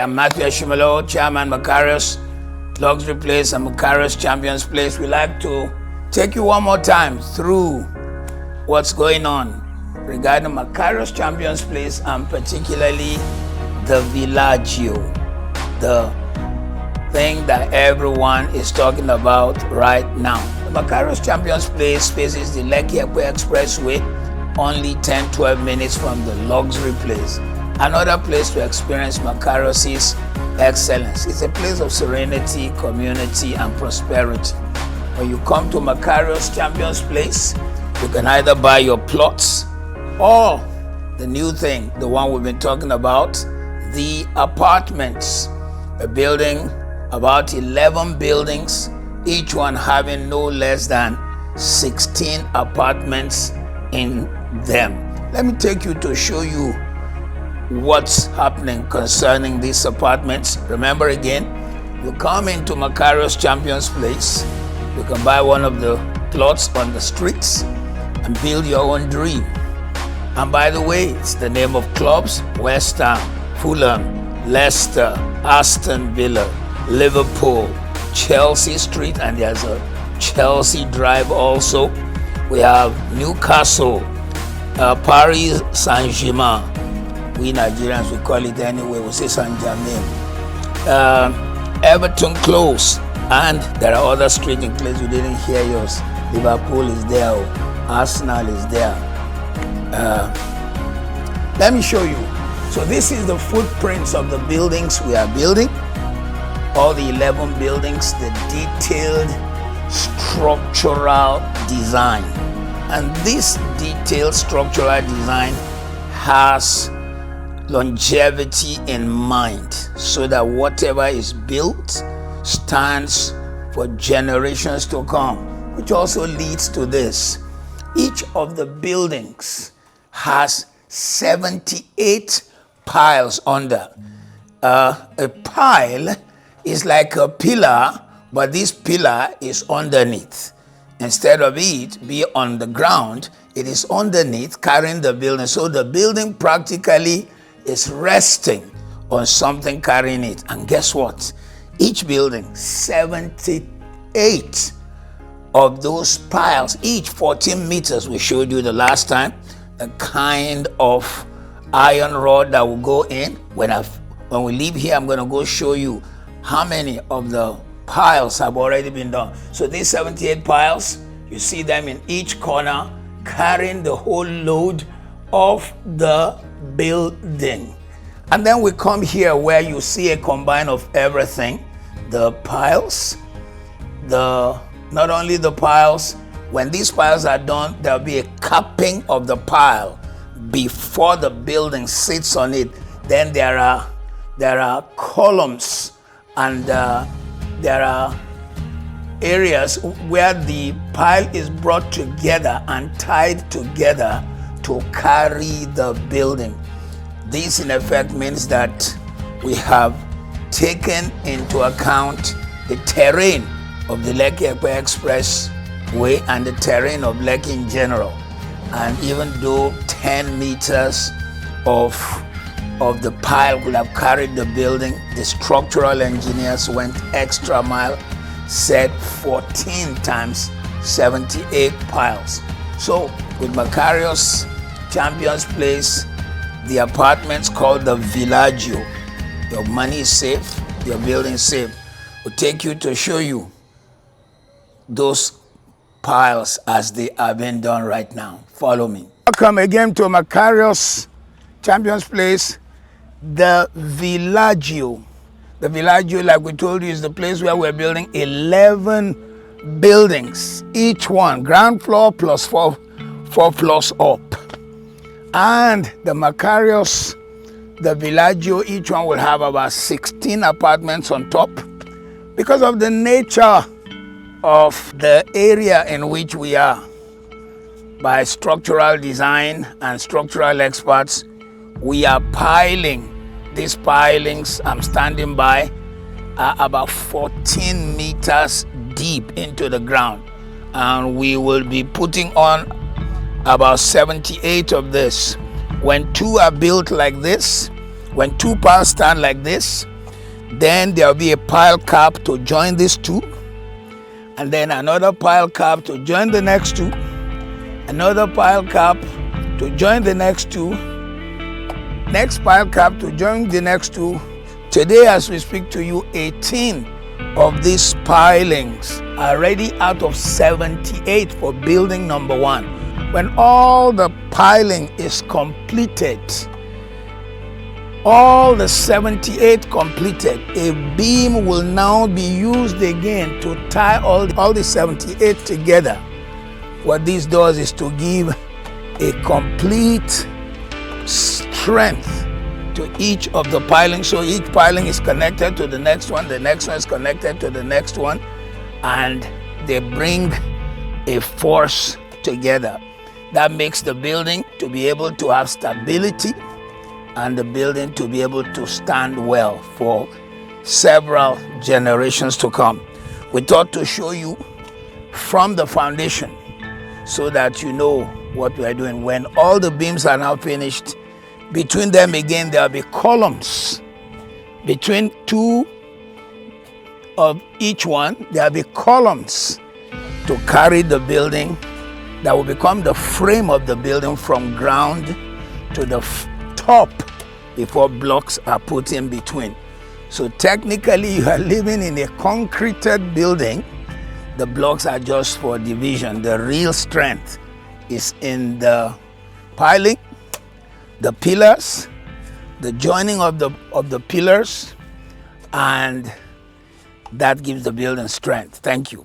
am Matthew Ashimalo, Chairman Makarios Luxury Place and Makarios Champions Place. We like to take you one more time through what's going on regarding Makarios Champions Place and particularly the Villagio, the thing that everyone is talking about right now. The Makarios Champions Place faces the Lekki-Epe Expressway, only 10-12 minutes from the luxury place. Another place to experience Makarios' excellence. It's a place of serenity, community, and prosperity. When you come to Makarios Champions Place, you can either buy your plots or the new thing, the one we've been talking about, the apartments. A building, about 11 buildings, each one having no less than 16 apartments in them. Let me take you to show you what's happening concerning these apartments. Remember again, you come into Makarios Champions Place, you can buy one of the plots on the streets and build your own dream. And by the way, it's the name of clubs: West Ham, Fulham, Leicester, Aston Villa, Liverpool, Chelsea Street, and there's a Chelsea Drive also. We have Newcastle, Paris Saint-Germain. We Nigerians, we call it anyway, we say Saint-Germain. Everton Close, and there are other streets in place you didn't hear yours. Liverpool is there, Arsenal is there. Let me show you. So this is the footprints of the buildings we are building. All the 11 buildings, the detailed structural design. And this detailed structural design has longevity in mind, so that whatever is built stands for generations to come, which also leads to this. Each of the buildings has 78 piles under. A pile is like a pillar, but this pillar is underneath. Instead of it be on the ground, it is underneath carrying the building. So the building practically is resting on something carrying it. And guess what? Each building, 78 of those piles, each 14 meters. We showed you the last time the kind of iron rod that will go in. When we leave here, I'm going to go show you how many of the piles have already been done. So these 78 piles, you see them in each corner carrying the whole load of the building. And then we come here where you see a combine of everything. The piles, not only the piles, when these piles are done, there'll be a capping of the pile before the building sits on it. Then there are columns, and there are areas where the pile is brought together and tied together to carry the building. This in effect means that we have taken into account the terrain of the Lekki-Epe Expressway and the terrain of Lekki in general. And even though 10 meters of the pile would have carried the building, the structural engineers went extra mile, said 14 times 78 piles. So with Makarios Champions Place, the apartments called the Villagio, your money is safe, your building is safe. We'll take you to show you those piles as they are being done right now. Follow me. Welcome again to Makarios Champions Place, the Villagio. The Villagio, like we told you, is the place where we're building 11 buildings, each one ground floor plus four floors up. And the Makarios, the Villagio, each one will have about 16 apartments on top. Because of the nature of the area in which we are, by structural design and structural experts, we are piling. These pilings I'm standing by are about 14 meters deep into the ground. And we will be putting on about 78 of this. When two are built like this, when two piles stand like this, Then there'll be a pile cap to join these two, and then another pile cap to join the next two, another pile cap to join the next two, next pile cap to join the next two. Today, as we speak to you, 18 of these pilings are ready out of 78 for building number 1. When all the piling is completed, all the 78 completed, a beam will now be used again to tie all the 78 together. What this does is to give a complete strength to each of the pilings. So each piling is connected to the next one is connected to the next one, and they bring a force together that makes the building to be able to have stability and the building to be able to stand well for several generations to come. We thought to show you from the foundation so that you know what we are doing. When all the beams are now finished, between them again there will be columns. Between two of each one, there will be columns to carry the building that will become the frame of the building from ground to the top before blocks are put in between. So technically you are living in a concreted building. The blocks are just for division. The real strength is in the piling, the pillars, the joining of the pillars, and that gives the building strength. Thank you.